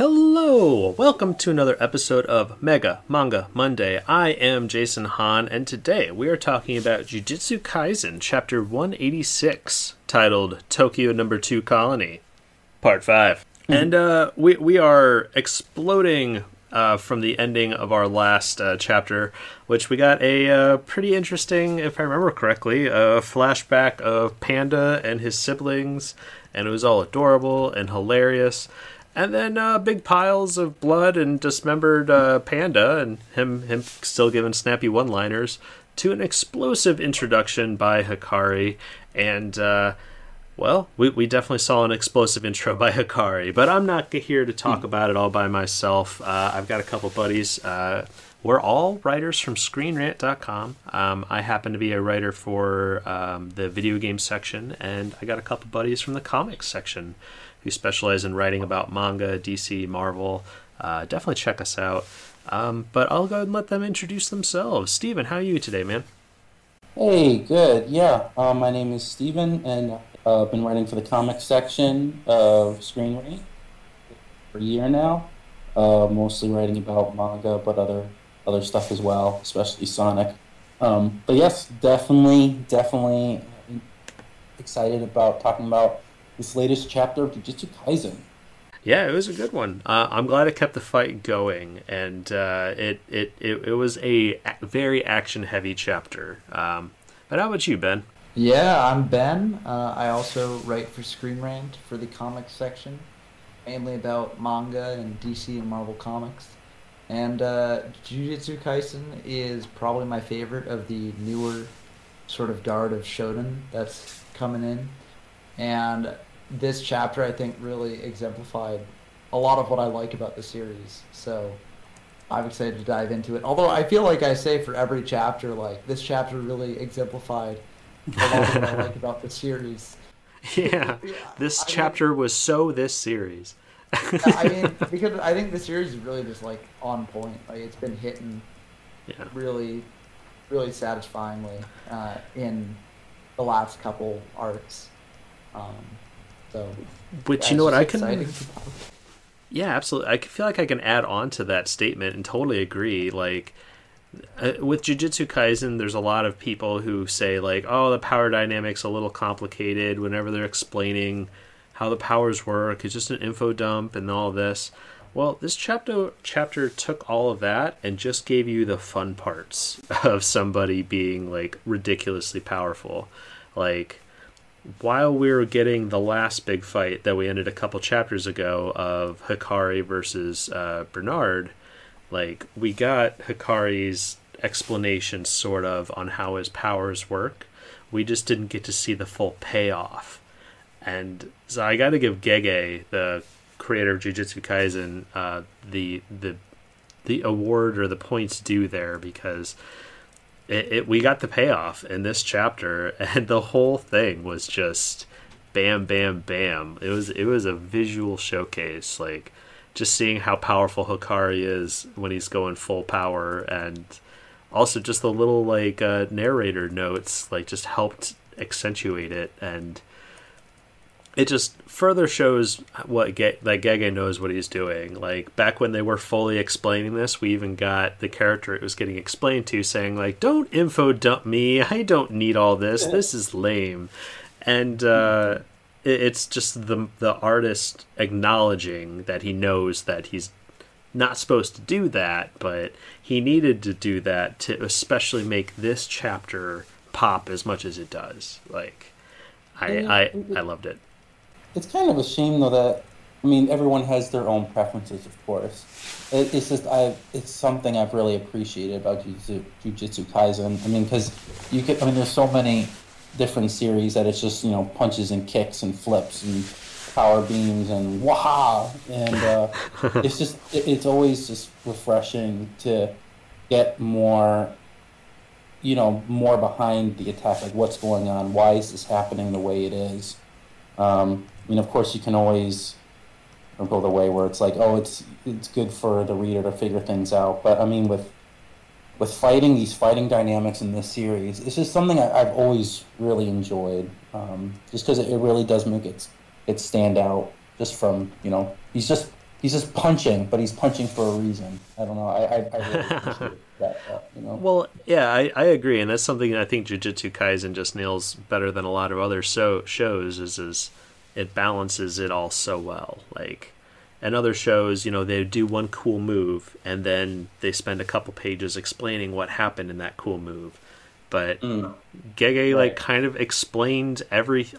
Hello! Welcome to another episode of Mega Manga Monday. I am Jason Hahn, and today we are talking about Jujutsu Kaisen Chapter 186, titled Tokyo Number 2 Colony, Part 5. And we are exploding from the ending of our last chapter, which we got a pretty interesting, if I remember correctly, a flashback of Panda and his siblings, and it was all adorable and hilarious. And then big piles of blood and dismembered Panda, and him still giving snappy one-liners, to an explosive introduction by Hakari. And, we definitely saw an explosive intro by Hakari, but I'm not here to talk about it all by myself. I've got a couple buddies. We're all writers from ScreenRant.com. I happen to be a writer for the video game section, and I got a couple buddies from the comics section who specialize in writing about manga, DC, Marvel. Definitely check us out. But I'll go ahead and let them introduce themselves. Steven, how are you today, man? Hey, good. Yeah, my name is Steven, and I've been writing for the comics section of Screen Rant for a year now. Mostly writing about manga, but other stuff as well, especially Sonic. But yes, definitely excited about talking about this latest chapter of Jujutsu Kaisen. Yeah, it was a good one. I'm glad it kept the fight going, and it was a very action-heavy chapter. But how about you, Ben? Yeah, I'm Ben. I also write for Screen Rant for the comics section, mainly about manga and DC and Marvel comics. And Jujutsu Kaisen is probably my favorite of the newer sort of guard of shonen that's coming in. And this chapter, I think, really exemplified a lot of what I like about the series. So I'm excited to dive into it. Although I feel like I say for every chapter, like, this chapter really exemplified a lot of what I like about the series. Yeah, this chapter was so this series. I mean, because I think the series is really just, like, on point. Like, it's been hitting really, really satisfyingly in the last couple arcs. Which, you know what, I can... Yeah, absolutely. I feel like I can add on to that statement and totally agree. Like, with Jujutsu Kaisen, there's a lot of people who say, like, oh, the power dynamic's a little complicated whenever they're explaining how the powers work. It's just an info dump and all this. Well, this chapter took all of that and just gave you the fun parts of somebody being, like, ridiculously powerful. Like, while we were getting the last big fight that we ended a couple chapters ago of Hakari versus Bernard, like, we got Hakari's explanation sort of on how his powers work. We just didn't get to see the full payoff. And so I got to give Gege, the creator of Jujutsu Kaisen, the award or the points due there, because we got the payoff in this chapter, and the whole thing was just bam, bam, bam. It was a visual showcase, like, just seeing how powerful Hakari is when he's going full power, and also just the little, like, narrator notes, like, just helped accentuate it, and it just further shows what Gege knows what he's doing. Like, back when they were fully explaining this, we even got the character it was getting explained to saying, like, don't info dump me, I don't need all this is lame. And it's just the artist acknowledging that he knows that he's not supposed to do that, but he needed to do that to especially make this chapter pop as much as it does. Like, I loved it. It's kind of a shame, though, that, I mean, everyone has their own preferences, of course. It's just, it's something I've really appreciated about Jujutsu Kaisen. I mean, because there's so many different series that it's just, punches and kicks and flips and power beams and waha, and it's always just refreshing to get more behind the attack, like what's going on, why is this happening the way it is. Of course, you can always go the way where it's like, oh, it's good for the reader to figure things out. But I mean, with fighting, these fighting dynamics in this series, it's just something I've always really enjoyed. Just because it really does make it stand out. Just from he's just he's just punching, but he's punching for a reason. I don't know. I really appreciate that. Well, yeah, I agree, and that's something I think Jujutsu Kaisen just nails better than a lot of other shows. Is it balances it all so well. Like, and other shows, they do one cool move, and then they spend a couple pages explaining what happened in that cool move. But Gege like kind of explained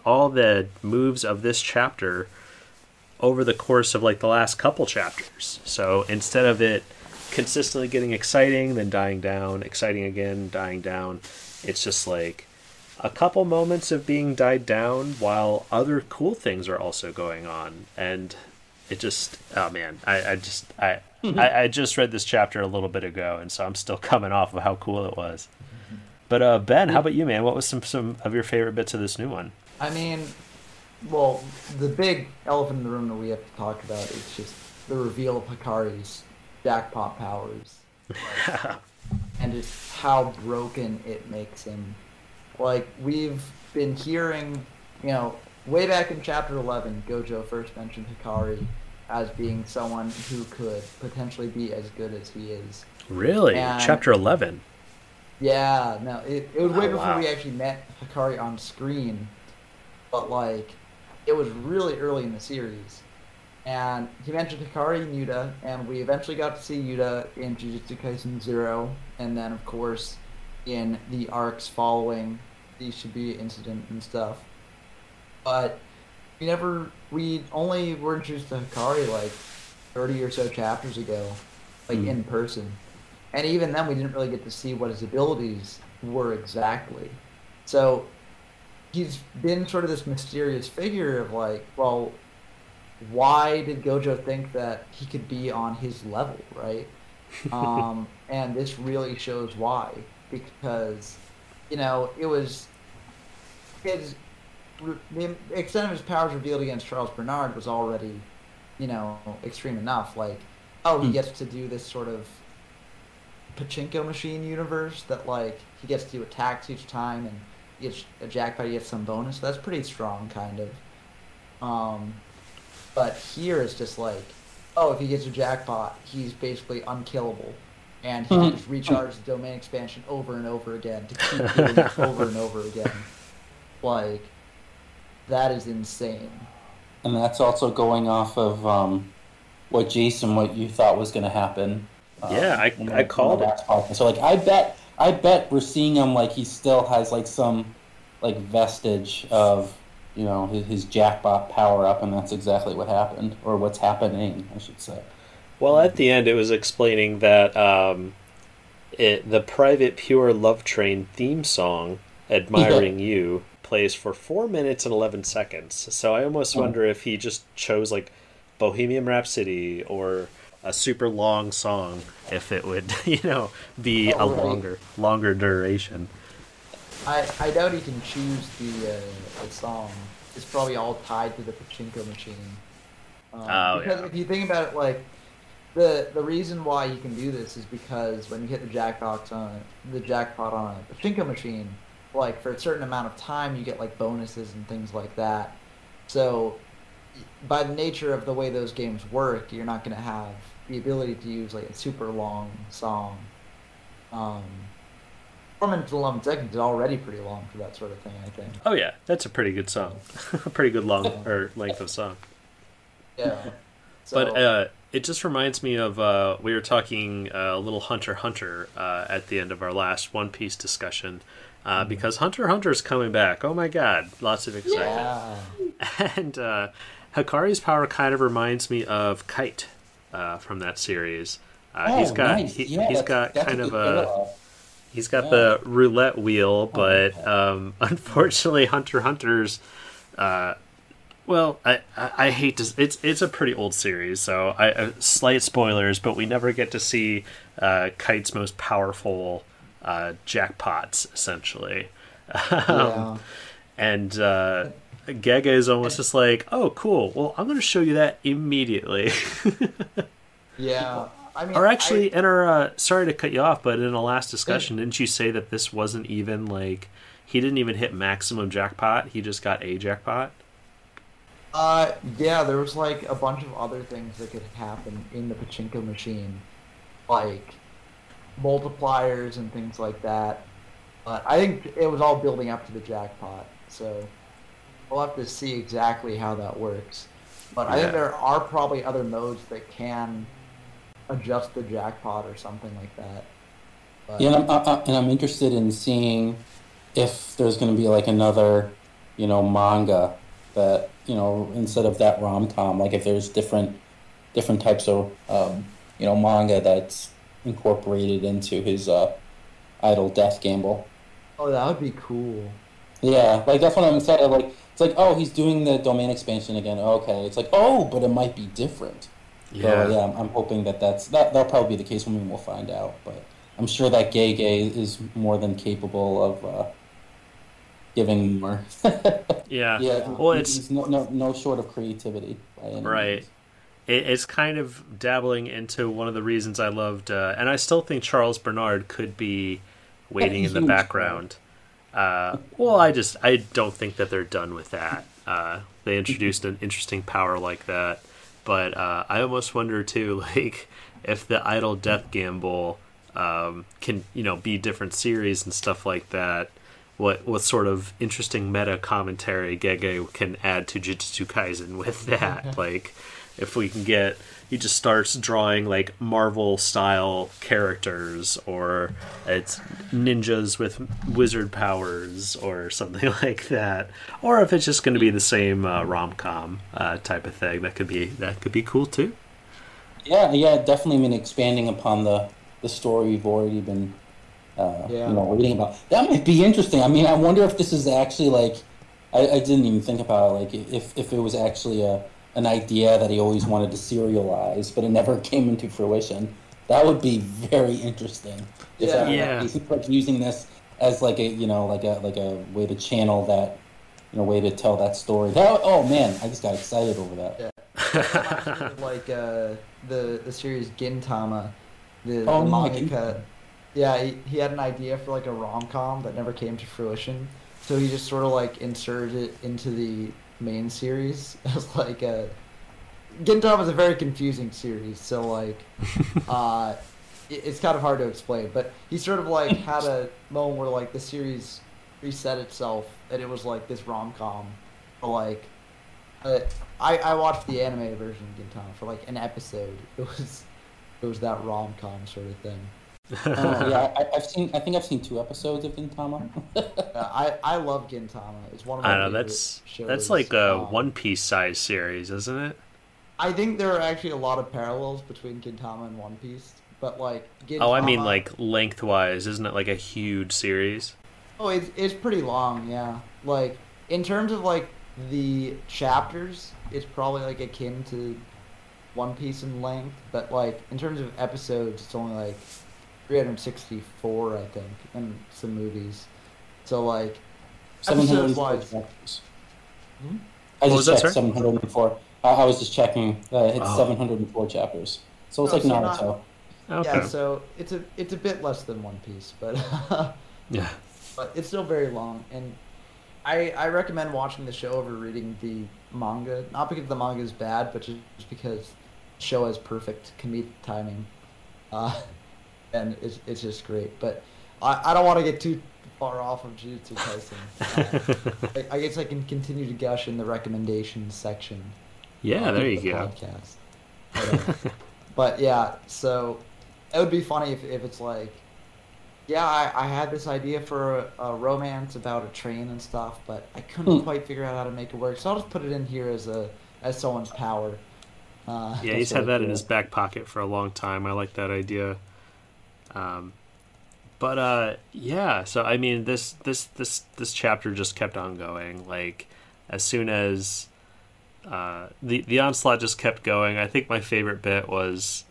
all the moves of this chapter over the course of like the last couple chapters. So instead of it consistently getting exciting, then dying down, exciting again, dying down, it's just like a couple moments of being died down while other cool things are also going on. And it just, oh man, I just read this chapter a little bit ago, and so I'm still coming off of how cool it was. But Ben, how about you, man? What was some of your favorite bits of this new one? I mean, well, the big elephant in the room that we have to talk about is just the reveal of Hakari's jackpot powers. And just how broken it makes him. Like, we've been hearing, way back in Chapter 11, Gojo first mentioned Hakari as being someone who could potentially be as good as he is. Really? And Chapter 11? Yeah, no, it was way before wow. we actually met Hakari on screen, but like, it was really early in the series. And he mentioned Hakari and Yuta, and we eventually got to see Yuta in Jujutsu Kaisen 0, and then of course in the arcs following the Shibuya incident and stuff. But we only were introduced to Hakari like 30 or so chapters ago, like in person. And even then, we didn't really get to see what his abilities were exactly. So he's been sort of this mysterious figure of like, well, why did Gojo think that he could be on his level, right? And this really shows why. Because, it was the extent of his powers revealed against Charles Bernard was already, extreme enough. Like, he gets to do this sort of pachinko machine universe that like he gets to do attacks each time, and he gets a jackpot, he gets some bonus. That's pretty strong, kind of. But here it's just like, if he gets a jackpot, he's basically unkillable, and he can just recharge the domain expansion over and over again to keep doing it over and over again. Like, that is insane. And that's also going off of what you thought was going to happen. Yeah, I called it. So like, I bet we're seeing him like he still has like some like vestige of his jackpot power up, and that's exactly what happened, or what's happening, I should say. Well, at the end, it was explaining that the Private Pure Love Train theme song, "Admiring You," plays for 4 minutes and 11 seconds. So I almost wonder if he just chose like Bohemian Rhapsody or a super long song, if it would, be a longer duration. I doubt he can choose the song. It's probably all tied to the pachinko machine. Because if you think about it, like the reason why you can do this is because when you hit the jackpot on a pachinko machine, like for a certain amount of time, you get like bonuses and things like that. So by the nature of the way those games work, you're not going to have the ability to use like a super long song. 4 minutes and 11 seconds is already pretty long for that sort of thing, I think. Oh yeah, that's a pretty good song. A pretty good length of song. Yeah. But it just reminds me of we were talking a little Hunter x Hunter at the end of our last One Piece discussion. Because Hunter x Hunter is coming back. Oh my god, lots of excitement. Yeah. And Hakari's power kind of reminds me of Kite from that series. He's got nice. he's got kind of a he's got Yeah. the roulette wheel, but unfortunately Hunter x Hunter's well, I hate to. It's a pretty old series, so slight spoilers, but we never get to see Kite's most powerful jackpots, essentially. And Gege is almost just like, oh, cool. Well, I'm going to show you that immediately. Yeah. I mean, or actually, sorry to cut you off, but in the last discussion, didn't you say that this wasn't even like he didn't even hit maximum jackpot? He just got a jackpot. Yeah, there was like a bunch of other things that could happen in the pachinko machine, like multipliers and things like that. But I think it was all building up to the jackpot, so we'll have to see exactly how that works. But I think Yeah. there are probably other modes that can adjust the jackpot or something like that. Yeah, But and I'm interested in seeing if there's going to be like another, manga that, instead of that rom-com, like if there's different types of, manga that's incorporated into his Idle Death Gamble. oh, that would be cool. Yeah, like that's what I'm excited. Like it's like, oh, he's doing the domain expansion again. Okay, it's like, oh, but it might be different. So Yeah. yeah, I'm hoping that'll probably be the case when we'll find out. But I'm sure that Gay is more than capable of giving more. Yeah. Yeah, Yeah. Well, it's he's no short of creativity by any right. means. It's kind of dabbling into one of the reasons I loved, and I still think Charles Bernard could be waiting in the Huge. background. Well, I don't think that they're done with that. They introduced an interesting power like that, but I almost wonder too, like if the Idle Death Gamble can be different series and stuff like that. What sort of interesting meta commentary Gege can add to Jujutsu Kaisen with that? Like, if we can get he just starts drawing like Marvel style characters, or it's ninjas with wizard powers, or something like that, or if it's just going to be the same rom com type of thing, that could be cool too. Yeah, definitely. I mean, expanding upon the story we've already been Yeah. reading about. That might be interesting. I mean, I wonder if this is actually like, I didn't even think about it, like if it was actually an idea that he always wanted to serialize, but it never came into fruition. That would be very interesting. If Yeah. Yeah. he's like using this as like a like a way to channel that, way to tell that story. Oh man, I just got excited over that. Yeah. That reminds me of, like the series Gintama, the Oh, yeah, mangaka. Yeah, he had an idea for like a rom com that never came to fruition, so he just sort of like inserted it into the main series as like a. Gintama is a very confusing series, so like, it's kind of hard to explain. But he sort of like had a moment where like the series reset itself, and it was like this rom com, but like. Uh, I watched the anime version of Gintama for like an episode. It was that rom com sort of thing. Yeah, I think I've seen 2 episodes of Gintama. I love Gintama. It's one of I my don't know. favorite That's shows. like a One Piece size series, isn't it? I think there are actually a lot of parallels between Gintama and One Piece, but like Gintama. Oh, I mean like lengthwise, isn't it like a huge series? Oh, it's pretty long, yeah. Like in terms of like the chapters, it's probably like akin to One Piece in length, but like in terms of episodes, it's only like 364, I think, and some movies. So like episodes 704 wise, chapters. hmm? I What just was that, checked sir? 704. I was just checking. It's Oh. 704 chapters. So it's Oh, like so Naruto. Okay. Yeah, so it's a bit less than One Piece, but Yeah. but it's still very long, and I recommend watching the show over reading the manga. Not because the manga is bad, but just because the show has perfect comedic timing, uh, and it's just great. But I don't want to get too far off of Jujutsu Kaisen. I guess I can continue to gush in the recommendations section. Yeah, of there you the go. podcast. But yeah, so it would be funny if it's like, yeah, I had this idea for a romance about a train and stuff, but I couldn't quite figure out how to make it work. So I'll just put it in here as someone's power. Yeah, he's That's had really that in cool. his back pocket for a long time. I like that idea. But yeah. So I mean, this chapter just kept on going. Like as soon as the onslaught just kept going. I think my favorite bit was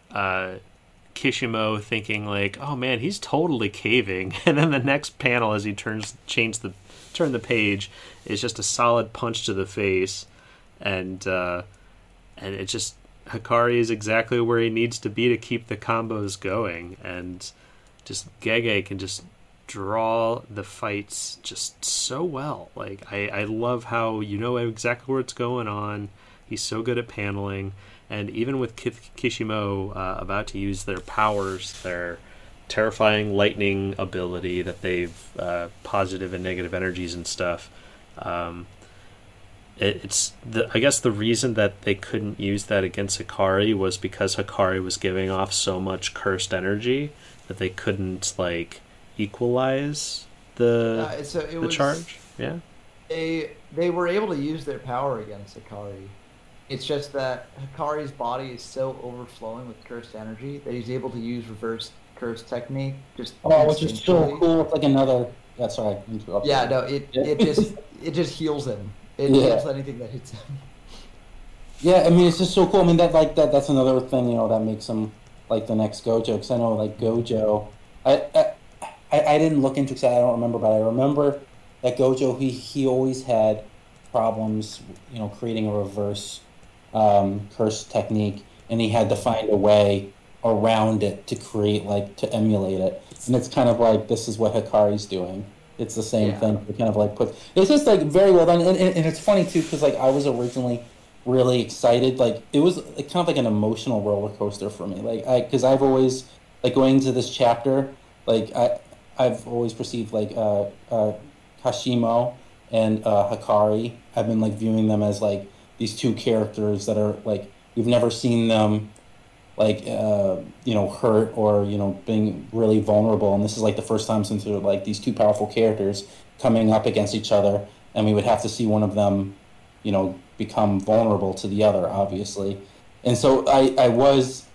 Kashimo thinking like, "Oh man, he's totally caving," and then the next panel as he turn the page is just a solid punch to the face, and it just Hakari is exactly where he needs to be to keep the combos going, and just Gege can just draw the fights just so well. Like, I love how you know exactly what's going on. He's so good at paneling. And even with Kashimo about to use their powers, their terrifying lightning ability that they've positive and negative energies and stuff, I guess the reason that they couldn't use that against Hakari was because Hakari was giving off so much cursed energy that they couldn't like equalize the charge. Yeah, they were able to use their power against Hakari. It's just that Hakari's body is so overflowing with cursed energy that he's able to use reverse curse technique. Which is so cool. It's like another. Yeah, sorry. Yeah, no, it just heals him. It heals anything that hits him. Yeah, I mean, it's just so cool. I mean, that's another thing, that makes him like the next Gojo. Because I know, like, Gojo, I didn't look into it, I don't remember, but I remember that Gojo, he always had problems, creating a reverse curse technique, and he had to find a way around it to create, like, to emulate it. And it's kind of like, this is what Hakari's doing. It's the same thing. It kind of like it's just like very well done, and it's funny too because like I was originally really excited. Like it was like, kind of like an emotional roller coaster for me. Like because I've always like going into this chapter, like I've always perceived like Kashimo and Hakari. I've been like viewing them as like these two characters that are like we've never seen them like hurt or being really vulnerable, and this is like the first time since they're like these two powerful characters coming up against each other, and we would have to see one of them become vulnerable to the other, obviously. And so I was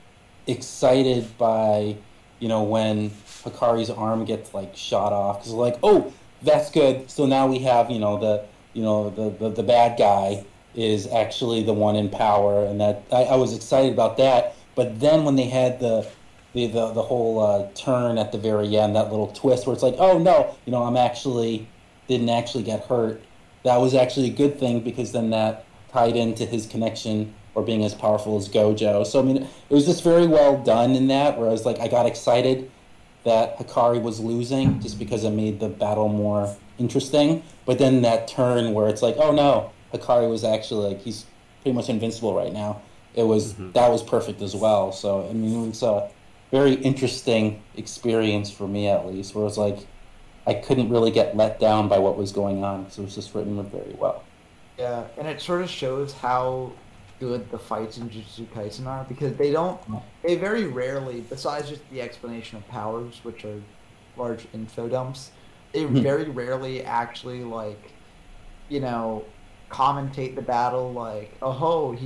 excited by when Hakari's arm gets like shot off, because like, oh, that's good, so now we have the bad guy is actually the one in power, and that I was excited about that. But then when they had the whole turn at the very end, that little twist where it's like, oh no, didn't actually get hurt. That was actually a good thing because then that tied into his connection or being as powerful as Gojo. So I mean, it was just very well done in that. Whereas like I got excited that Hakari was losing just because it made the battle more interesting. But then that turn where it's like, oh no, Hakari was actually like he's pretty much invincible right now. That was perfect as well. So I mean, it was a very interesting experience for me at least. Where it was like I couldn't really get let down by what was going on because it was just written very well. Yeah, and it sort of shows how good the fights in Jujutsu Kaisen are because they very rarely, besides just the explanation of powers, which are large info dumps, they very rarely actually like, commentate the battle like, oh,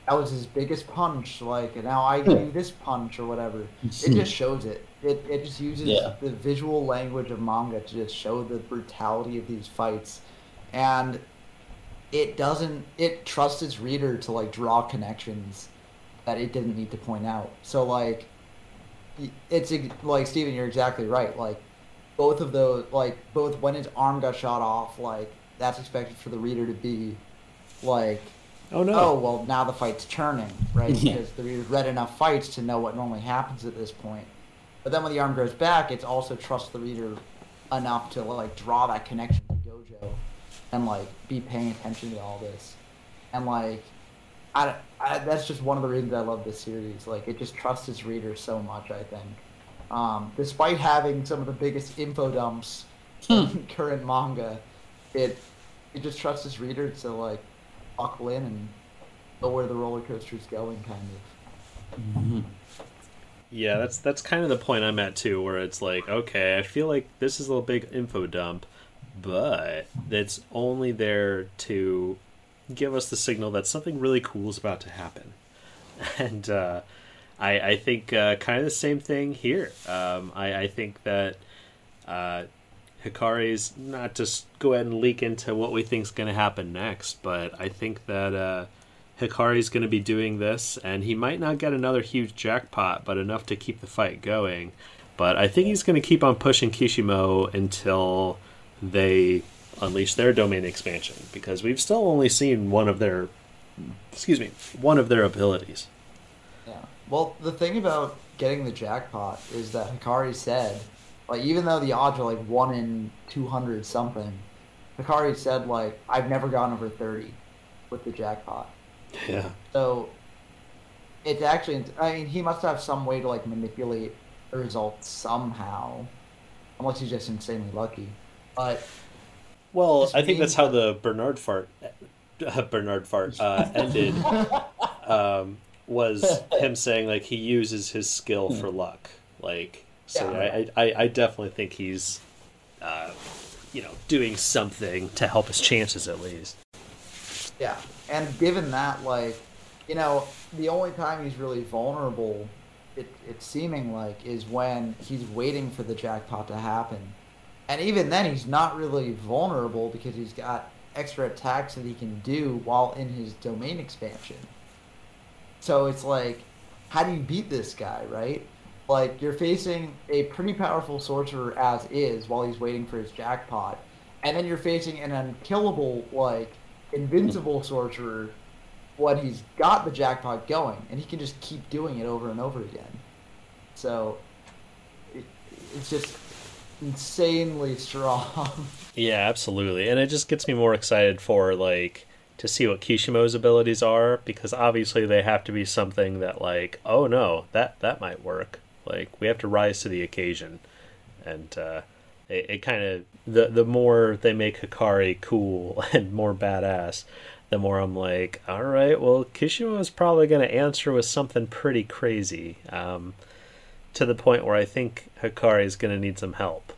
that was his biggest punch, like, and now I do this punch or whatever. It just shows it. It just uses the visual language of manga to just show the brutality of these fights. And it trusts its reader to, like, draw connections that it didn't need to point out. So, like, it's, like, Steven, you're exactly right. Like, both of those, like, both when his arm got shot off, like, that's expected for the reader to be, like, oh no! Oh well, now the fight's turning, right? Because the reader's read enough fights to know what normally happens at this point. But then when the arm grows back, it's also trusts the reader enough to like draw that connection to Gojo, and like be paying attention to all this, and like, that's just one of the reasons I love this series. Like it just trusts its reader so much. I think, despite having some of the biggest info dumps in current manga, it just trusts its reader to like buckle in and know where the roller coaster is going, kind of. Yeah, that's kind of the point I'm at too, where it's like, okay, I feel like this is a little big info dump, but it's only there to give us the signal that something really cool is about to happen. And I think kind of the same thing here. I think that Hikari's, not to go ahead and leak into what we think is going to happen next, but I think that Hikari's going to be doing this, and he might not get another huge jackpot, but enough to keep the fight going. But I think he's going to keep on pushing Kashimo until they unleash their domain expansion, because we've still only seen one of their abilities. Yeah. Well, the thing about getting the jackpot is that Hakari said Like, even though the odds are like 1 in 200 something, Hakari said, like, I've never gone over 30 with the jackpot. Yeah. So, it's actually, I mean, he must have some way to, like, manipulate the results somehow. Unless he's just insanely lucky. But, Well, I think that's how the Bernard fart ended. Was him saying, like, he uses his skill for luck. Like, so yeah, I definitely think he's, doing something to help his chances at least. Yeah, and given that, like, the only time he's really vulnerable, it's seeming like, is when he's waiting for the jackpot to happen. And even then, he's not really vulnerable because he's got extra attacks that he can do while in his domain expansion. So it's like, how do you beat this guy, right? Like, you're facing a pretty powerful sorcerer as is while he's waiting for his jackpot. And then you're facing an unkillable, like, invincible sorcerer when he's got the jackpot going. And he can just keep doing it over and over again. So, it's just insanely strong. Yeah, absolutely. And it just gets me more excited for, like, to see what Kashimo's abilities are, because obviously they have to be something that, like, oh no, that might work. Like, we have to rise to the occasion. And it kind of, the more they make Hakari cool and more badass, the more I'm like, all right, well, Kashimo is probably going to answer with something pretty crazy, to the point where I think Hakari is going to need some help.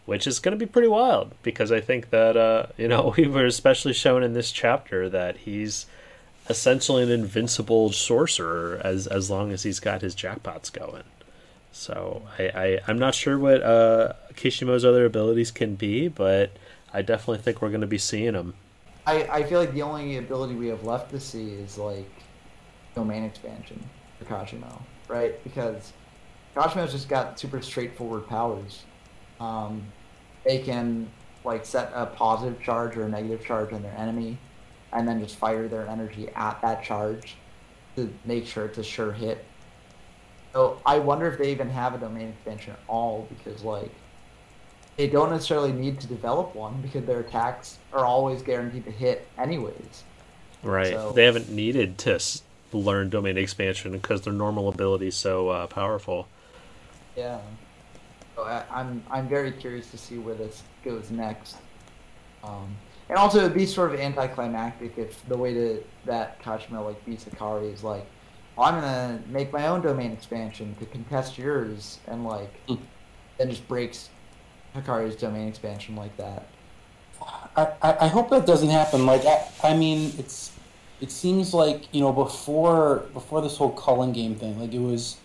Which is going to be pretty wild, because I think that, we were especially shown in this chapter that he's essentially an invincible sorcerer as long as he's got his jackpots going. So I'm not sure what Kashimo's other abilities can be, but I definitely think we're going to be seeing them. I feel like the only ability we have left to see is, like, domain expansion for Kashimo, right? Because Kashimo's just got super straightforward powers. They can, like, set a positive charge or a negative charge on their enemy, and then just fire their energy at that charge to make sure it's a sure hit. So I wonder if they even have a domain expansion at all, because, like, they don't necessarily need to develop one because their attacks are always guaranteed to hit anyways. Right. So, they haven't needed to learn domain expansion because their normal ability is so powerful. Yeah. I'm very curious to see where this goes next. And also, it'd be sort of anticlimactic if the way that Kashimo, like, beats Hakari is like, well, I'm gonna make my own domain expansion to contest yours, and, like, then just breaks Hakari's domain expansion like that. I hope that doesn't happen. Like, I mean, it seems like, before this whole culling game thing, like, it was,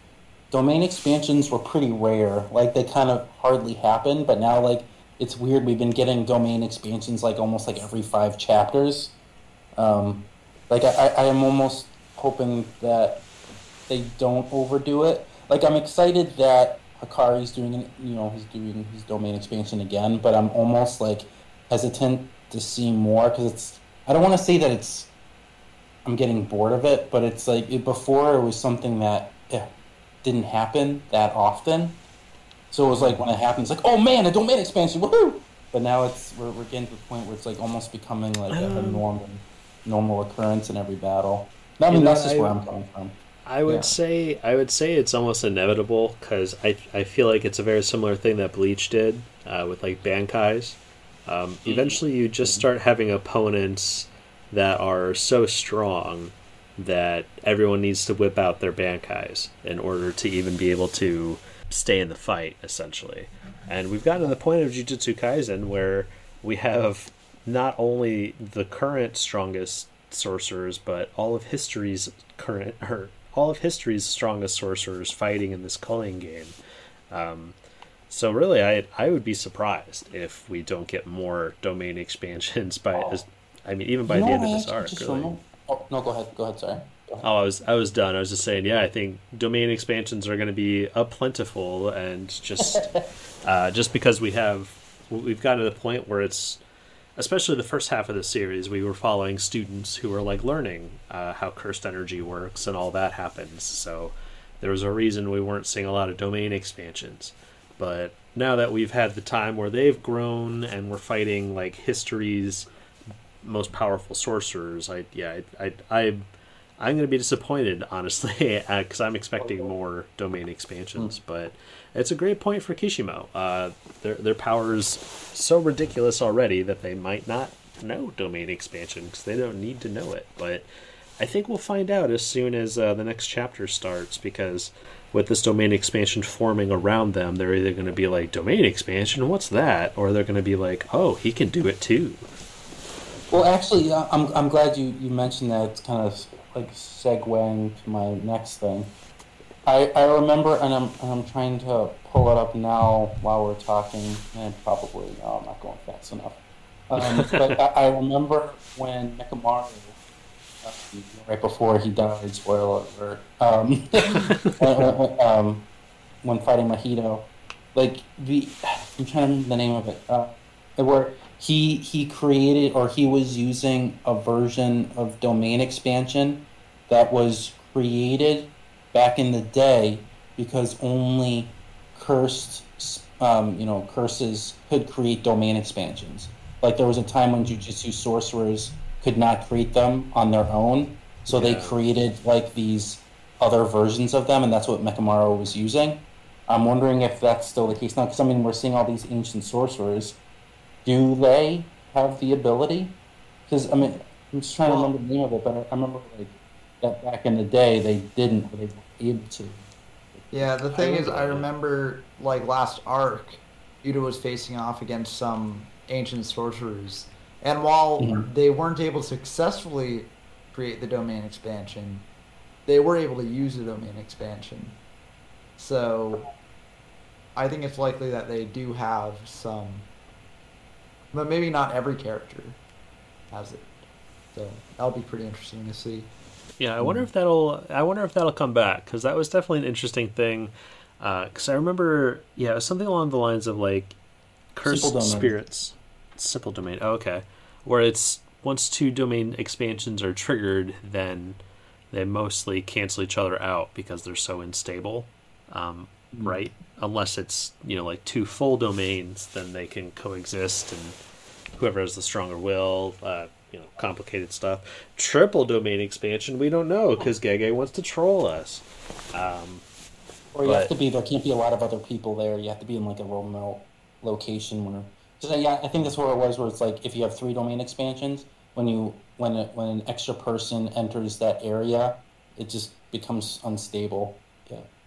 domain expansions were pretty rare. Like, they kind of hardly happened, but now, like, it's weird. We've been getting domain expansions, like, almost, like, every 5 chapters. Like, I am almost hoping that they don't overdo it. Like, I'm excited that Hakari's doing, he's doing his domain expansion again, but I'm almost, like, hesitant to see more, because I don't want to say that I'm getting bored of it, but it's, like, before it was something that didn't happen that often, so it was like when it happens, like, oh man, a domain expansion, woohoo! But now we're getting to the point where it's, like, almost becoming like a normal occurrence in every battle. I mean, that's just where I'm coming from. I would say it's almost inevitable, because I feel like it's a very similar thing that Bleach did with, like, Bankais. Eventually, you just start having opponents that are so strong that everyone needs to whip out their Bankais in order to even be able to stay in the fight, essentially. And we've gotten to the point of Jujutsu Kaisen where we have not only the current strongest sorcerers, but all of history's strongest sorcerers fighting in this culling game. So really, I would be surprised if we don't get more domain expansions even by the end of this arc. Really. Oh, no, go ahead, sorry. Oh, I was done. I was just saying, I think domain expansions are going to be plentiful, and just because we've gotten to the point where it's, especially the first half of the series, we were following students who were, like, learning how cursed energy works and all that happens. So there was a reason we weren't seeing a lot of domain expansions. But now that we've had the time where they've grown and we're fighting like history's most powerful sorcerers, I'm going to be disappointed, honestly, because I'm expecting more domain expansions. But it's a great point for Kashimo. Their power's so ridiculous already that they might not know domain expansion because they don't need to know it. But I think we'll find out as soon as the next chapter starts, because with this domain expansion forming around them, they're either going to be like, domain expansion, what's that? Or they're going to be like, oh, he can do it too. Well, actually, I'm glad you mentioned that. It's kind of like segueing to my next thing. I remember, and I'm trying to pull it up now while we're talking, and probably no, I'm not going fast enough. But I remember when Mekamaru, right before he died, spoiler alert, when fighting Mahito, like I'm trying to remember the name of it, where he created, or he was using a version of domain expansion that was created back in the day because only curses could create domain expansions. Like there was a time when Jujutsu sorcerers could not create them on their own, so they created like these other versions of them, and that's what Mekamaru was using. I'm wondering if that's still the case now, because I mean we're seeing all these ancient sorcerers. Do they have the ability? Because I mean, I'm just trying to remember the name of it, but I remember like that back in the day they didn't, but they were able to. Yeah, the thing is, I remember like last arc, Yuta was facing off against some ancient sorcerers, and while they weren't able to successfully create the domain expansion, they were able to use the domain expansion. So I think it's likely that they do have some, but maybe not every character has it. So that'll be pretty interesting to see. Yeah, I wonder if that'll come back, because that was definitely an interesting thing. Because I remember, it was something along the lines of like cursed spirits, simple domain. Oh, okay, where it's once 2 domain expansions are triggered, then they mostly cancel each other out because they're so unstable, right? Unless it's like 2 full domains, then they can coexist, and whoever has the stronger will. Complicated stuff. Triple domain expansion, we don't know, because Gege wants to troll us. Or there can't be a lot of other people there. You have to be in like a remote location. I think that's where it was, where it's like if you have 3 domain expansions, when an extra person enters that area, it just becomes unstable.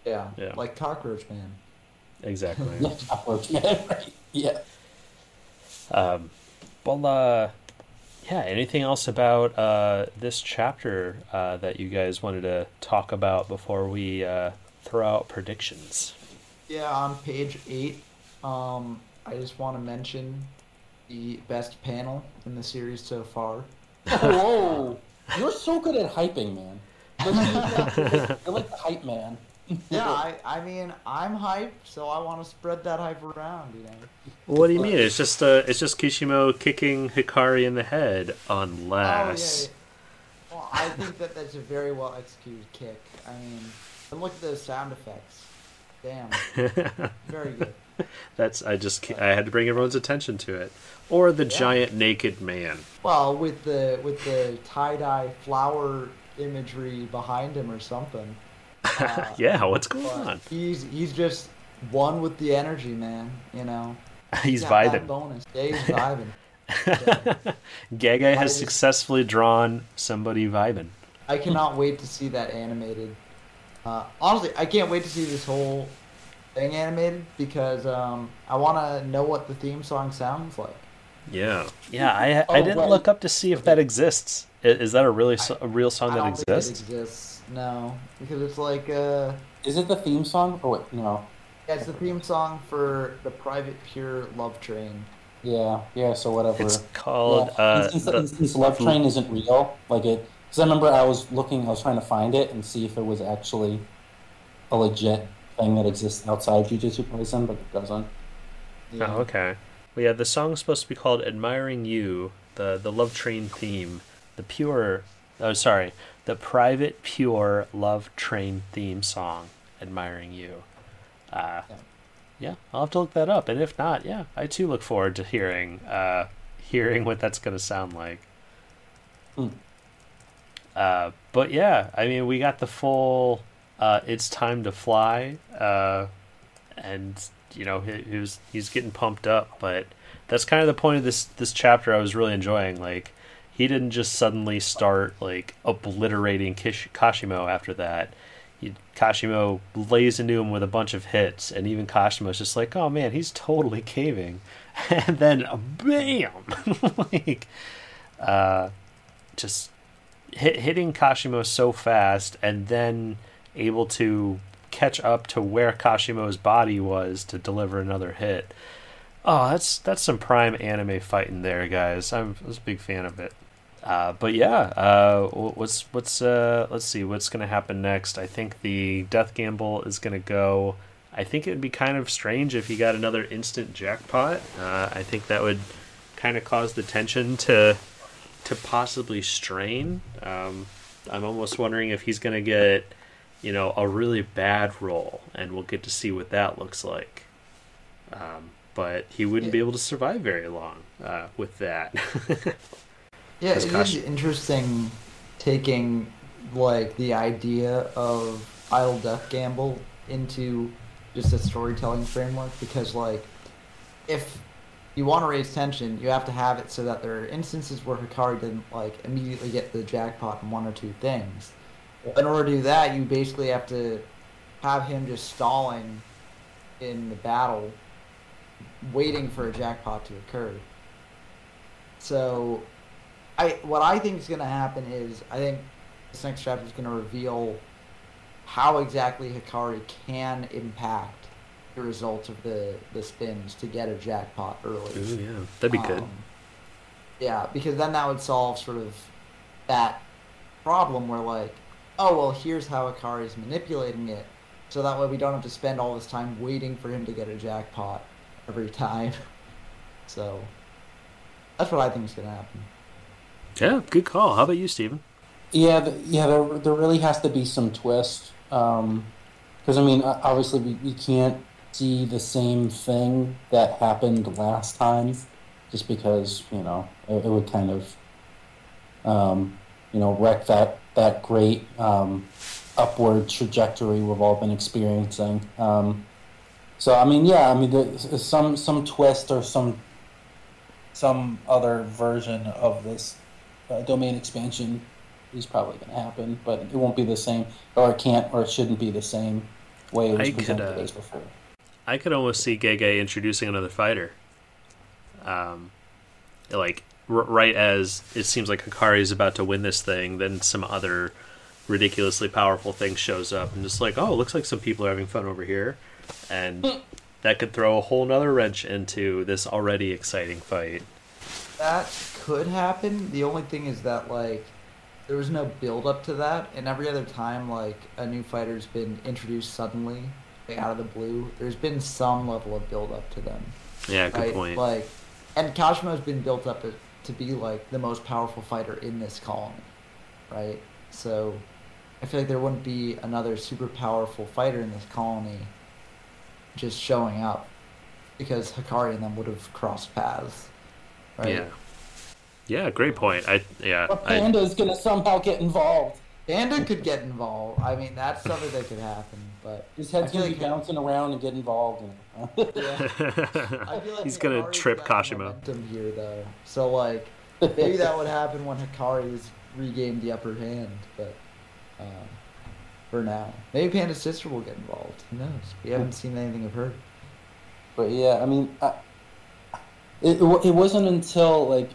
Yeah. Like Cockroach Man. Exactly. Cockroach Man, right? Yeah. Anything else about this chapter that you guys wanted to talk about before we throw out predictions? Yeah, on page 8, I just want to mention the best panel in the series so far. Whoa! You're so good at hyping, man. You're like the hype man. Yeah, I mean, I'm hyped, so I want to spread that hype around, What do you mean? It's just Kashimo kicking Hakari in the head, unless... Oh, yeah. Well, I think that's a very well executed kick. I mean, and look at those sound effects. Damn. Very good. I had to bring everyone's attention to it. Or the giant naked man. Well, with the tie-dye flower imagery behind him or something. What's going on? He's just one with the energy, man. He's vibing. That bonus. Yeah, he's vibing. Gege has successfully drawn somebody vibing. I cannot wait to see that animated. Honestly, I can't wait to see this whole thing animated, because I want to know what the theme song sounds like. Yeah. I didn't look up to see if that exists. Is that a real song that exists? I don't think it exists. No, because it's like Is it the theme song? Oh wait, no. Yeah, it's the theme song for the Private Pure Love Train. Yeah. So whatever. It's called. Since Love Train isn't real, like it. Because I remember I was trying to find it and see if it was actually a legit thing that exists outside Jujutsu Kaisen, but it doesn't. Yeah. Oh, okay. Well, the song's supposed to be called "Admiring You," the Love Train theme, the Private Pure Love Train theme song, "Admiring You." Yeah, I'll have to look that up, and if not, yeah, I too look forward to hearing what that's gonna sound like. Hmm. But yeah, I mean, we got the full "It's time to fly," and he's getting pumped up. But that's kind of the point of this chapter. I was really enjoying. Like, he didn't just suddenly start like obliterating Kashimo after that. Kashimo lays into him with a bunch of hits, and even Kashimo's just like, "Oh man, he's totally caving," and then bam, like, just hitting Kashimo so fast, and then able to catch up to where Kashimo's body was to deliver another hit. Oh, that's some prime anime fighting there, guys. I was a big fan of it. But yeah, let's see what's gonna happen next. I think the death gamble is gonna go. I think it would be kind of strange if he got another instant jackpot. I think that would kind of cause the tension to possibly strain. I'm almost wondering if he's gonna get, a really bad roll, and we'll get to see what that looks like. But he wouldn't be able to survive very long with that. Yeah, it is interesting taking like the idea of idle death gamble into just a storytelling framework, because like if you want to raise tension, you have to have it so that there are instances where Hakari didn't like immediately get the jackpot in one or two things. In order to do that, you basically have to have him just stalling in the battle, waiting for a jackpot to occur. So what I think is going to happen is, I think this next chapter is going to reveal how exactly Hakari can impact the results of the spins to get a jackpot early. Ooh, yeah, that'd be good. Yeah, because then that would solve sort of that problem where like, oh, well, here's how Hakari's manipulating it, so that way we don't have to spend all this time waiting for him to get a jackpot every time. So that's what I think is going to happen. Yeah, good call. How about you, Steven? Yeah, there really has to be some twist. Because, I mean, obviously we can't see the same thing that happened last time, just because, it would kind of, wreck that great upward trajectory we've all been experiencing. So, I mean, yeah, I mean, there's some twist or some other version of this domain expansion is probably going to happen, but it won't be the same, or it shouldn't be the same way it was presented days before. I could almost see Gege introducing another fighter. Right as it seems like Hakari is about to win this thing, then some other ridiculously powerful thing shows up, and just like, oh, it looks like some people are having fun over here, and that could throw a whole nother wrench into this already exciting fight. That could happen. The only thing is that, like, there was no build up to that, and every other time, like, a new fighter's been introduced suddenly, like, out of the blue, there's been some level of build up to them. Yeah, good right? point. Like, and Kashimo's been built up to be, like, the most powerful fighter in this colony, right? So, I feel like there wouldn't be another super powerful fighter in this colony just showing up, because Hakari and them would have crossed paths. Right? Yeah, great point. But Panda is going to somehow get involved. Panda could get involved. I mean, that's something that could happen. But his head's going to be bouncing around and get involved. Yeah. I feel like he's going to trip Kashimo. Momentum here, though. So, like, maybe that would happen when Hakari's regained the upper hand. But for now, maybe Panda's sister will get involved. Who knows? We haven't seen anything of her. But yeah, I mean, it wasn't until like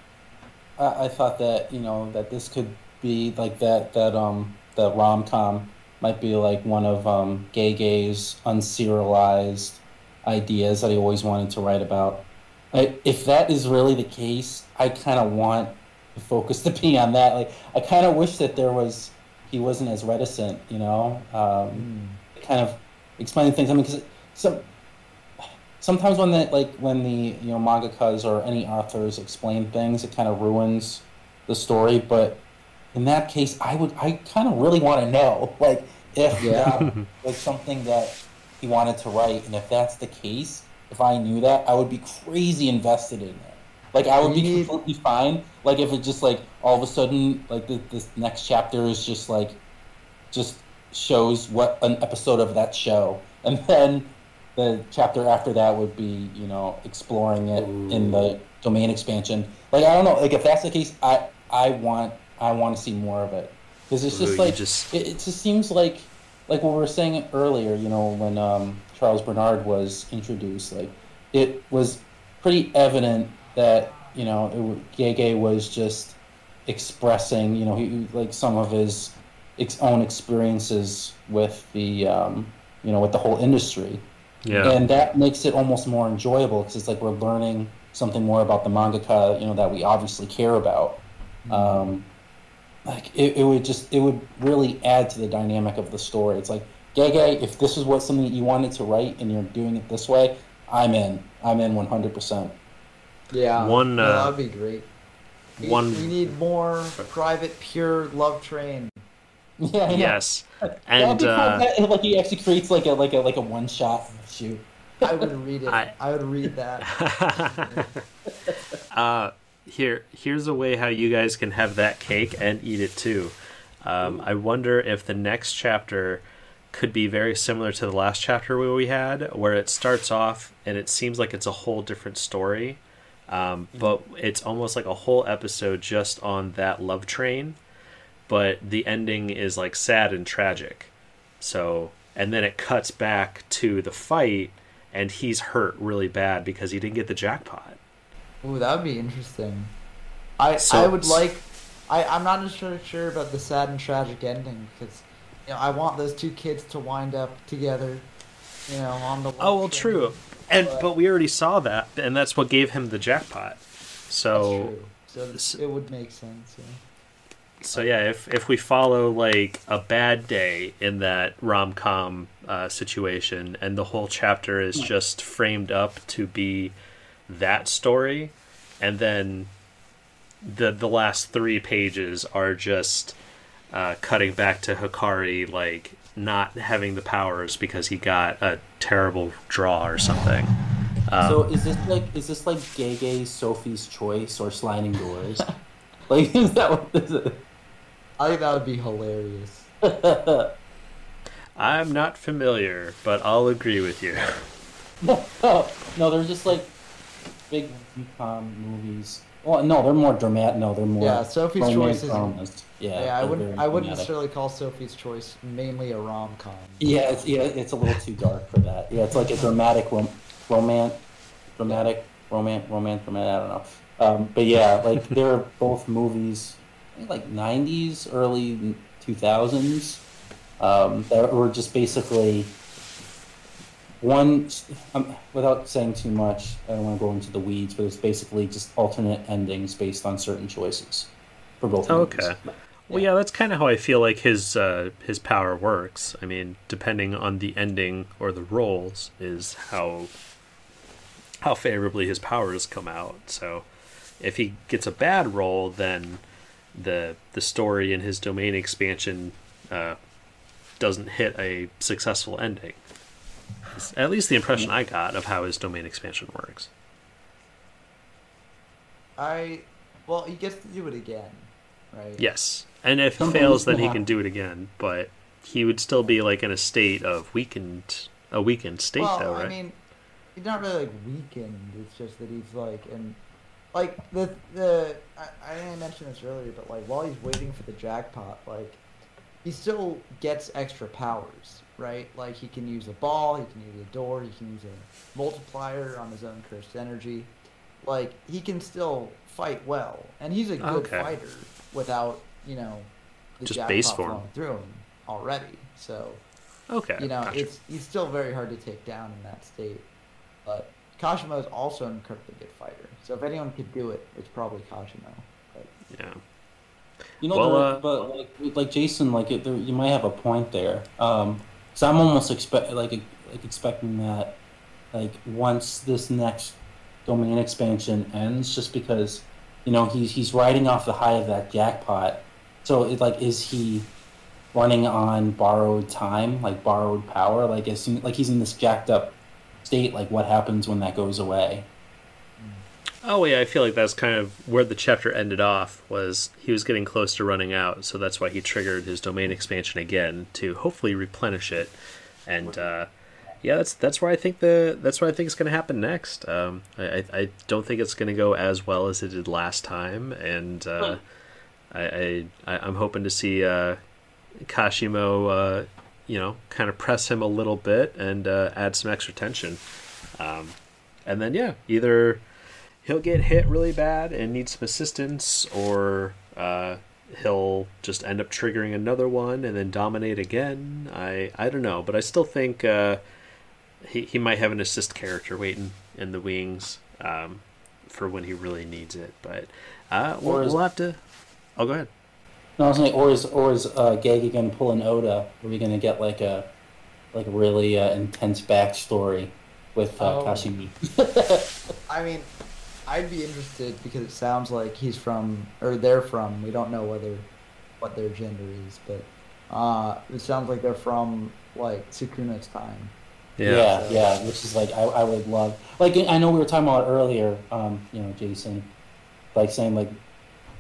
I thought that that this could be like that rom-com might be like one of Gege's unserialized ideas that he always wanted to write about. If that is really the case, I kind of want the focus to be on that. Like, I kind of wish that he wasn't as reticent, kind of explaining things. I mean, because sometimes when the mangakas or any authors explain things, it kind of ruins the story. But in that case, I kind of really want to know, like, if like something that he wanted to write, and if that's the case, if I knew that, I would be crazy invested in it. Like, I would be completely fine. Like, if it just, like, all of a sudden, like, this next chapter is just, like, just shows what an episode of that show. And then the chapter after that would be, you know, exploring it in the domain expansion. Like, I don't know. Like, if that's the case, I want to see more of it. Because it's just, like, it just seems like what we were saying earlier, you know, when Charles Bernard was introduced, like, it was pretty evident that, you know, Gege was just expressing, you know, like some of his own experiences with the, you know, with the whole industry. Yeah. And that makes it almost more enjoyable because it's like we're learning something more about the mangaka, you know, that we obviously care about. Like it would really add to the dynamic of the story. It's like, Gege, if this is something that you wanted to write and you're doing it this way, I'm in 100%. Yeah, that would be great. We need more private, pure love train. Yeah. Yes, and like he actually creates like a one shot shoot. I would read it. I would read that. Here's a way how you guys can have that cake and eat it too. I wonder if the next chapter could be very similar to the last chapter we had, where it starts off and it seems like it's a whole different story, but it's almost like a whole episode just on that love train, but the ending is like sad and tragic. So, and then it cuts back to the fight, and he's hurt really bad because he didn't get the jackpot. Ooh, that would be interesting. I'm not sure about the sad and tragic ending because, you know, I want those two kids to wind up together, you know, on the. Oh well, true, but we already saw that, and that's what gave him the jackpot. So, that's true. So it would make sense. Yeah. So yeah, if we follow like a bad day in that rom-com situation, and the whole chapter is just framed up to be that story, and then the last 3 pages are just cutting back to Hakari like not having the powers because he got a terrible draw or something. So is this like Gege Sophie's Choice or Sliding Doors? Like, is that what this is? I think that would be hilarious. I'm not familiar, but I'll agree with you. No, they're just like big rom movies. Well, no, they're more dramatic. No, they're more. Yeah, Sophie's Choice is. Yeah, I wouldn't necessarily call Sophie's Choice mainly a rom-com. Yeah, it's a little too dark for that. Yeah, it's like a dramatic romance. I don't know. But yeah, like they're both movies, I think like 90s, early 2000s. That were just basically one. Without saying too much, I don't want to go into the weeds, but it's basically just alternate endings based on certain choices for both movies. Okay. Well, yeah, that's kind of how I feel like his power works. I mean, depending on the ending or the roles is how favorably his powers come out. So if he gets a bad role, then the story in his domain expansion doesn't hit a successful ending. It's at least the impression I got of how his domain expansion works. Well, he gets to do it again, right? Yes. And if it fails, then he can do it again, but he would still be like in a state of weakened state, though, right? I mean, he's not really like weakened. It's just that he's like, and like I didn't mention this earlier, but like while he's waiting for the jackpot, like he still gets extra powers, right? Like he can use a ball, he can use a door, he can use a multiplier on his own cursed energy. Like he can still fight well, and he's a good fighter without, you know, the just jackpot base form flowing through him already. So you know, gotcha. he's still very hard to take down in that state. But Kashimo is also an incredibly good fighter. So if anyone could do it, it's probably Kashimo. But, yeah. You know, but like Jason, like you might have a point there. So I'm almost expecting that, like once this next domain expansion ends, just because, you know, he's riding off the high of that jackpot. So is he running on borrowed time, like borrowed power. Like as soon, like he's in this jacked up state. Like what happens when that goes away? Oh yeah, I feel like that's kind of where the chapter ended off. Was he was getting close to running out, so that's why he triggered his domain expansion again to hopefully replenish it. And yeah, that's where I think it's going to happen next. I don't think it's going to go as well as it did last time, and I'm hoping to see Kashimo, kind of press him a little bit and add some extra tension. And then yeah, either he'll get hit really bad and need some assistance, or he'll just end up triggering another one and then dominate again. I don't know, but I still think he might have an assist character waiting in the wings for when he really needs it. But we'll have to. Oh, go ahead. No, I was saying, or is Gege going to pull an Oda? Are we going to get like a really intense backstory with Kashimi? I mean, I'd be interested because it sounds like he's from, or they're from. We don't know what their gender is, but it sounds like they're from like Sukuna's time. Yeah, which is like I would love. Like I know we were talking about earlier, Jason, like saying like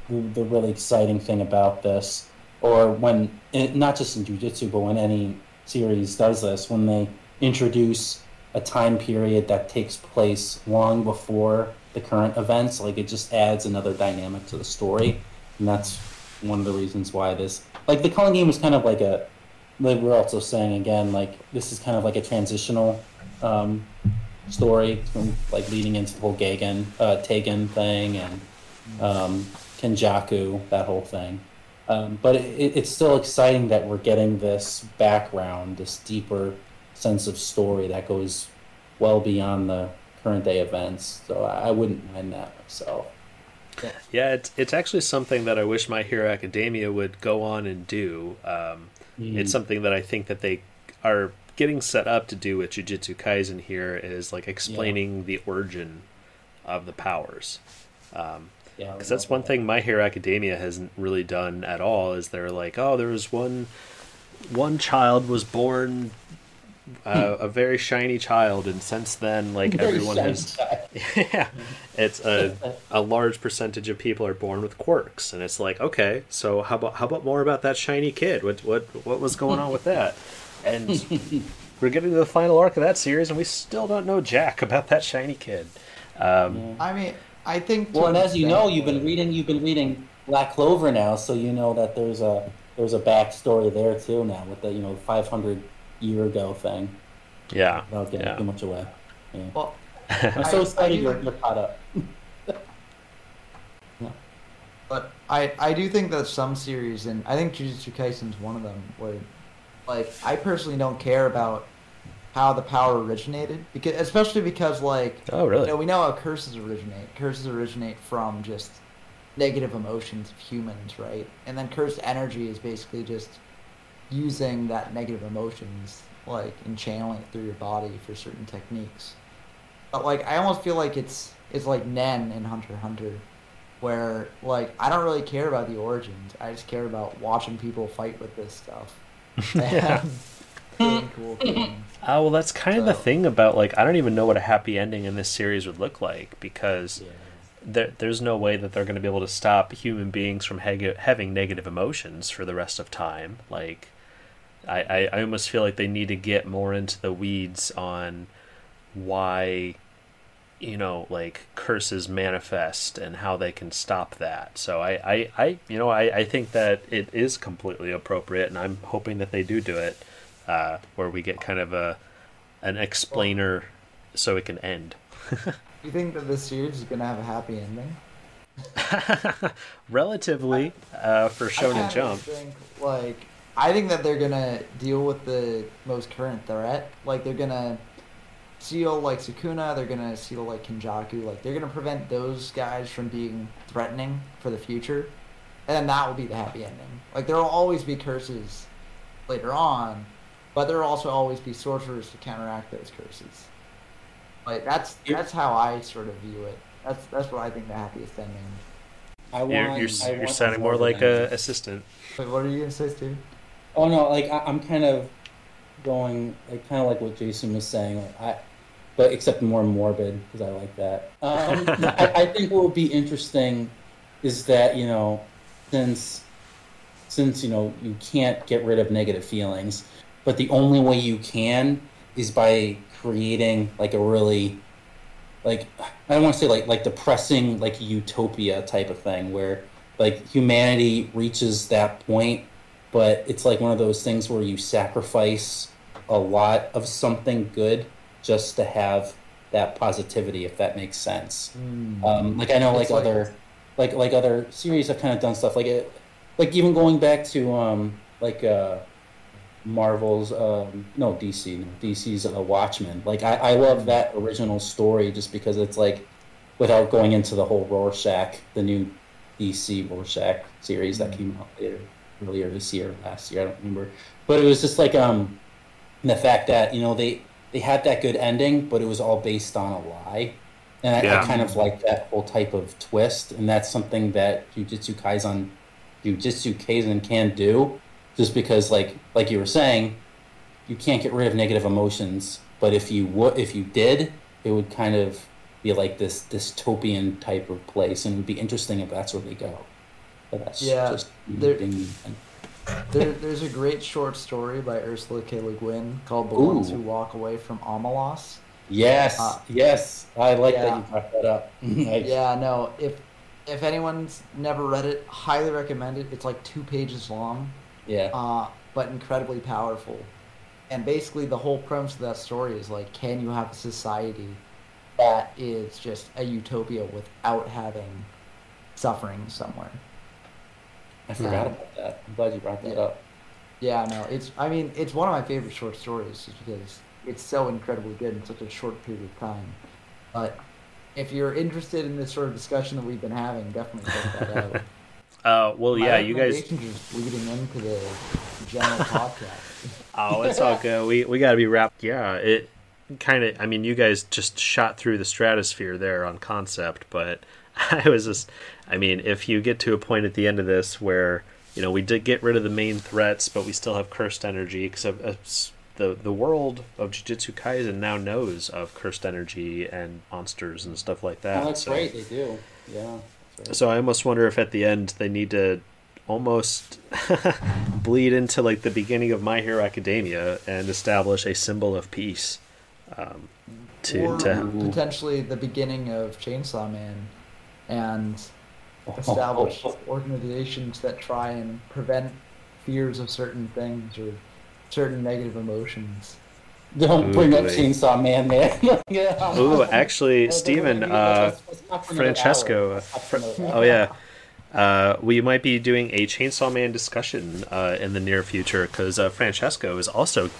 the really exciting thing about this, or when not just in Jujutsu, but when any series does this, when they introduce a time period that takes place long before the current events, like it just adds another dynamic to the story, and that's one of the reasons why this, like the Culling game is kind of like we're also saying again, like this is kind of like a transitional story from like leading into the whole Tegan thing and Kenjaku, that whole thing. But it's still exciting that we're getting this background, this deeper sense of story that goes well beyond the current day events. So I wouldn't mind that myself. Yeah, it's actually something that I wish My Hero Academia would go on and do. It's something that I think that they are getting set up to do with Jujutsu Kaisen here, is like explaining the origin of the powers. Because that's one thing My Hero Academia hasn't really done at all, is they're like, oh, there was one child was born a very shiny child, and since then, like everyone has, it's a large percentage of people are born with quirks, and it's like, okay, so how about more about that shiny kid? What was going on with that? And we're getting to the final arc of that series, and we still don't know jack about that shiny kid. I mean, I think. Well, and as you know, you've been reading Black Clover now, so you know that there's a backstory there too now with the 500-year ago thing. Yeah. Without getting too much away. Yeah. Well, I'm so excited you're caught up. But I do think that some series, and I think Jujutsu Kaisen is one of them, where like I personally don't care about how the power originated, especially because like, oh really? We know how curses originate. Curses originate from just negative emotions of humans, right? And then cursed energy is basically just using that negative emotions, like, and channeling it through your body for certain techniques. But like I almost feel like it's like Nen in Hunter x Hunter, where like I don't really care about the origins. I just care about watching people fight with this stuff. Yeah. Really cool things. Well, that's kind of the thing about, like, I don't even know what a happy ending in this series would look like, because there's no way that they're going to be able to stop human beings from having negative emotions for the rest of time. Like, I almost feel like they need to get more into the weeds on why, like, curses manifest and how they can stop that. So I think that it is completely appropriate, and I'm hoping that they do it. Where we get kind of an explainer so it can end. You think that this series is going to have a happy ending? Relatively, for Shonen Jump. I think that they're going to deal with the most current threat. Like, they're going to seal, like, Sukuna, they're going to seal, like, Kenjaku. Like, they're going to prevent those guys from being threatening for the future. And then that will be the happy ending. Like, there will always be curses later on, but there will also always be sorcerers to counteract those curses. Like that's how I sort of view it. That's what I think the happiest ending. You're sounding more like an assistant. Wait, what are you gonna say, Steve? Oh no, like I'm kind of going like kind of like what Jason was saying. But except more morbid because I like that. I think what would be interesting is that since you can't get rid of negative feelings, but the only way you can is by creating like a really like I don't want to say like depressing like utopia type of thing where like humanity reaches that point, but it's like one of those things where you sacrifice a lot of something good just to have that positivity, if that makes sense. Like I know It's like like like other series have kind of done stuff like it, like even going back to Marvel's no DC no DC's Watchmen. Like I love mm, that original story just because it's like without going into the whole Rorschach, the new DC Rorschach series that mm. came out earlier this year, last year, I don't remember. But it was just like the fact that they had that good ending, but it was all based on a lie. And I Yeah. kind of Mm. like that whole type of twist, and that's something that Jujutsu Kaisen can do, just because like you were saying, you can't get rid of negative emotions, but if you did, it would kind of be like this dystopian type of place, and it would be interesting if that's where they go. But that's Yeah, just me there, being. there's a great short story by Ursula K. Le Guin called "The Ones Who Ooh, Walk Away from Amalos." Uh, yes, yes, I like that you yeah, brought that up. yeah, no. If anyone's never read it, highly recommend it. It's like 2 pages long, Yeah. but incredibly powerful. And basically, the whole premise of that story is like, can you have a society that is just a utopia without having suffering somewhere? I forgot And about that. I'm glad you brought that yeah, up. yeah, no, I mean, it's one of my favorite short stories just because it's so incredibly good in such a short period of time. But if you're interested in this sort of discussion that we've been having, definitely check that out. Well, My yeah, you guys. recommendations are just leading into the general podcast. Oh, it's all good. We got to be wrapped. Yeah, it kind of. I mean, you guys just shot through the stratosphere there on concept, but I was just. I mean, if you get to a point at the end of this where we did get rid of the main threats, but we still have cursed energy because the world of Jujutsu Kaisen now knows of cursed energy and monsters and stuff like Oh, that. that's So right. They do. Yeah, that's right. so I almost wonder if at the end they need to almost bleed into like the beginning of My Hero Academia and establish a symbol of peace. Um, to Or Ooh. potentially the beginning of Chainsaw Man and establish organizations that try and prevent fears of certain things or certain negative emotions. Don't Ooh bring up boy. Chainsaw Man, man. Yeah, Ooh, actually, we're gonna Stephen, be let's talk for another hour. Francesco. Let's talk for another Oh hour. yeah. We might be doing a Chainsaw Man discussion in the near future because Francesco is also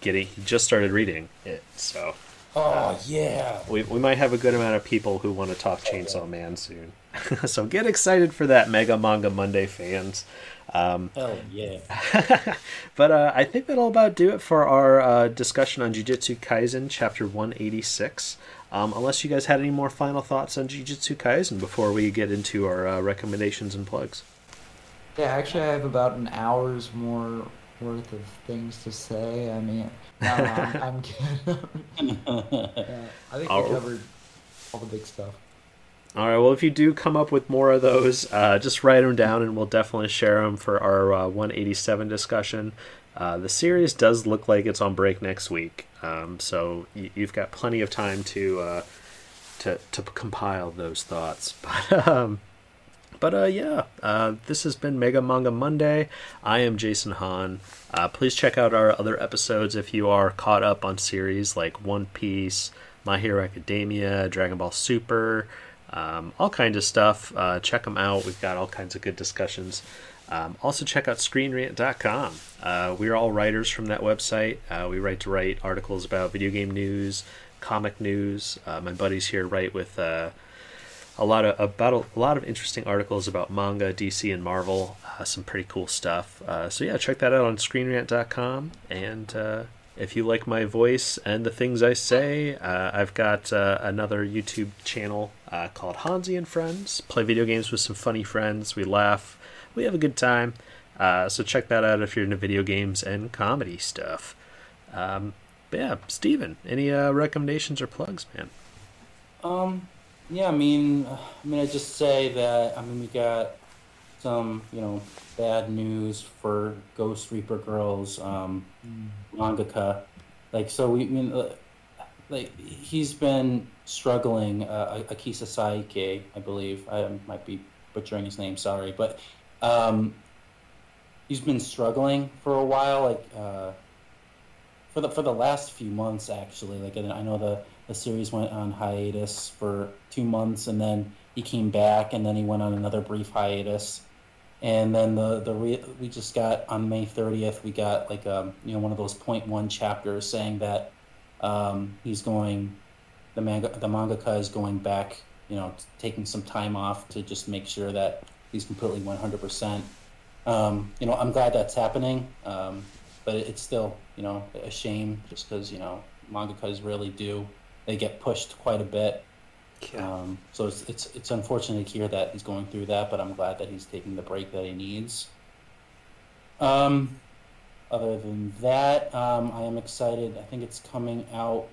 he just started reading it, so Oh yeah. we might have a good amount of people who want to talk Chainsaw Man soon. So get excited for that, Mega Manga Monday fans. Hell yeah. But I think that'll about do it for our discussion on Jujutsu Kaisen Chapter 186. Unless you guys had any more final thoughts on Jujutsu Kaisen before we get into our recommendations and plugs. Yeah, actually, I have about an hour's more worth of things to say. I mean, no, no, I'm kidding. I think we All, covered all the big stuff. all right, well, if you do come up with more of those, just write them down and we'll definitely share them for our 187 discussion. The series does look like it's on break next week, so you've got plenty of time to compile those thoughts. But yeah, this has been Mega Manga Monday. I am Jason Hahn. Please check out our other episodes if you are caught up on series like One Piece, My Hero Academia, Dragon Ball Super, all kinds of stuff. Check them out. We've got all kinds of good discussions. Also, check out ScreenRant.com. We're all writers from that website. We write articles about video game news, comic news. My buddies here write with a lot of interesting articles about manga, DC, and Marvel. Some pretty cool stuff. So yeah, check that out on ScreenRant.com. And if you like my voice and the things I say, I've got another YouTube channel called Honzy and Friends. Play video games with some funny friends. We laugh. We have a good time. So check that out if you're into video games and comedy stuff. But yeah, Steven, any recommendations or plugs, man? Yeah, I just say that, we got some, bad news for Ghost Reaper Girls, mangaka. He's been struggling, Akisa Saike, I believe. I might be butchering his name, sorry. But he's been struggling for a while, for the last few months, actually. And I know the series went on hiatus for 2 months, and then he came back, and then he went on another brief hiatus. And then we just got, on May 30th, we got one of those .1 chapters saying that the mangaka is going back, taking some time off to just make sure that he's completely 100%. I'm glad that's happening, but it's still, a shame, just because, mangakas really they get pushed quite a bit. Yeah. So it's unfortunate to hear that he's going through that, but I'm glad that he's taking the break that he needs. Other than that, I am excited. I think it's coming out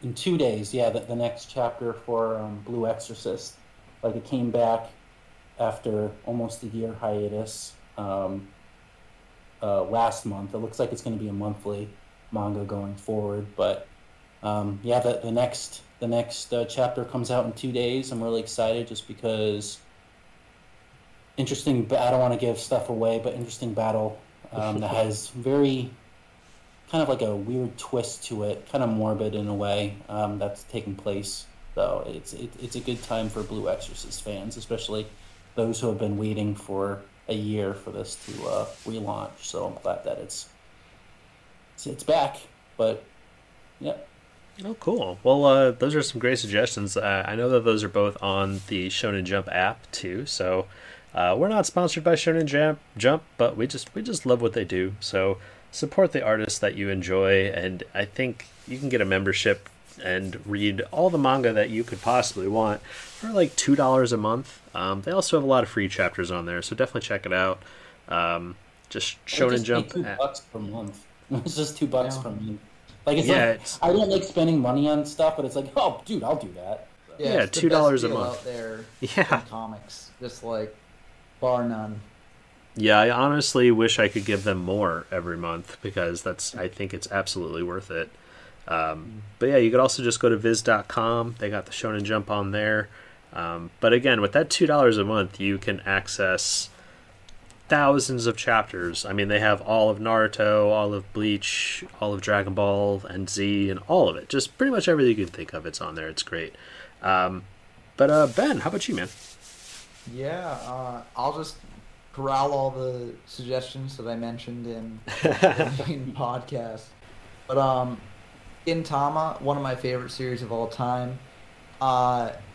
in 2 days. Yeah, the next chapter for Blue Exorcist. It came back after almost a year hiatus last month. It looks like it's going to be a monthly manga going forward, but the next chapter comes out in 2 days. I'm really excited just because I don't want to give stuff away, but interesting battle that has very kind of a weird twist to it, kind of morbid in a way, that's taking place. So it's a good time for Blue Exorcist fans, especially those who have been waiting for a year for this to relaunch. So I'm glad that it's back. But yeah. Oh, cool. Well, those are some great suggestions. I know that those are both on the Shonen Jump app too. So we're not sponsored by Shonen Jump, but we just love what they do. So support the artists that you enjoy, and I think you can get a membership and read all the manga that you could possibly want for $2 a month. They also have a lot of free chapters on there, so definitely check it out. Just Shonen Jump. $2 per month. It's just $2 per month. I don't like spending money on stuff, but it's oh, dude, I'll do that. Yeah, $2 a month out there. Yeah, in comics, just bar none. Yeah, I honestly wish I could give them more every month, because I think it's absolutely worth it. But yeah, you could also just go to viz.com. They got the Shonen Jump on there. But again, with that $2 a month, you can access thousands of chapters. They have all of Naruto, all of Bleach, all of Dragon Ball and Z, and all of it. Just pretty much everything you can think of, it's on there. It's great. But Ben, how about you, man? Yeah, I'll just corral all the suggestions that I mentioned in the main podcast. But Gintama, one of my favorite series of all time.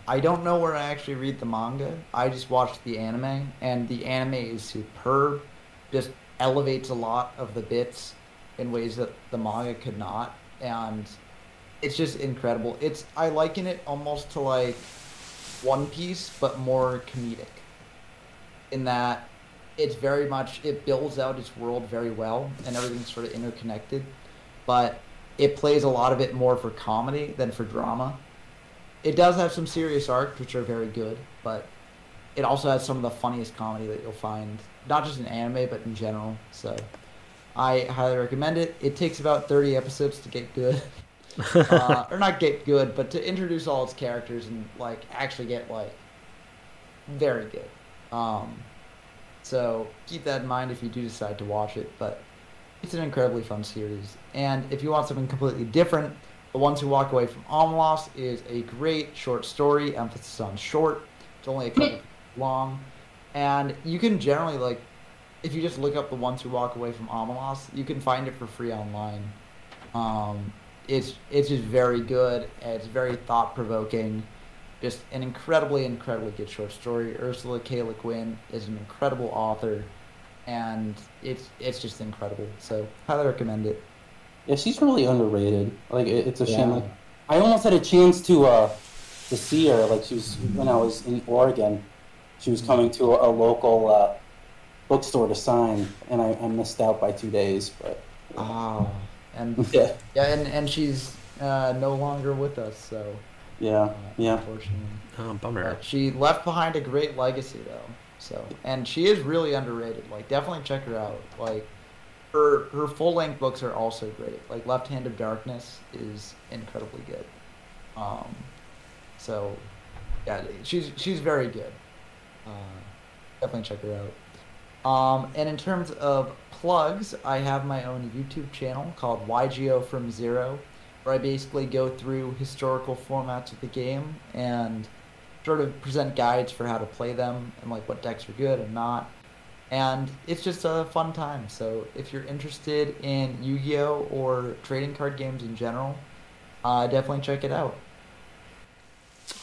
I don't know where I actually read the manga. I just watched the anime, and the anime is superb. Just elevates a lot of the bits in ways that the manga could not, and it's just incredible. I liken it almost to One Piece, but more comedic, in that it builds out its world very well, and everything's sort of interconnected, but it plays a lot of it more for comedy than for drama. It does have some serious arcs, which are very good, but it also has some of the funniest comedy that you'll find, not just in anime, but in general. So I highly recommend it. It takes about 30 episodes to get good. Or not get good, but to introduce all its characters and actually get very good. So keep that in mind if you do decide to watch it, but it's an incredibly fun series. And if you want something completely different, The Ones Who Walk Away from Amalas is a great short story, emphasis on short. It's only a couple long. And you can generally, if you just look up The Ones Who Walk Away from Amalas, you can find it for free online. It's just very good. It's very thought-provoking. Just an incredibly, incredibly good short story. Ursula K. Le Guin is an incredible author, and it's just incredible. So, highly recommend it. Yeah, she's really underrated. It's a shame. I almost had a chance to see her. She was when I was in Oregon. She was coming to a local bookstore to sign, and I missed out by 2 days. But Oh, and yeah, yeah, and she's no longer with us, so yeah, yeah. unfortunately. Oh, bummer. But she left behind a great legacy, though. So, and she is really underrated. Like, definitely check her out. Like, her full length books are also great. Like, Left Hand of Darkness is incredibly good. Um, so yeah, she's very good. Uh, Definitely check her out. And in terms of plugs, I have my own YouTube channel called YGO from Zero, where I basically go through historical formats of the game and sort of present guides for how to play them and like what decks are good and not. And it's just a fun time. So if you're interested in Yu-Gi-Oh or trading card games in general, definitely check it out.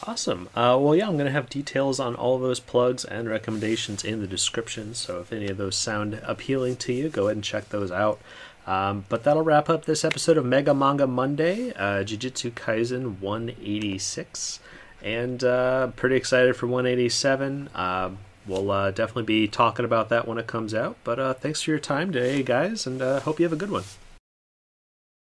Awesome. Well, yeah, I'm going to have details on all of those plugs and recommendations in the description. So if any of those sound appealing to you, go ahead and check those out. But that'll wrap up this episode of Mega Manga Monday, Jujutsu Kaisen 186. And pretty excited for 187. We'll definitely be talking about that when it comes out. But thanks for your time today, guys, and hope you have a good one.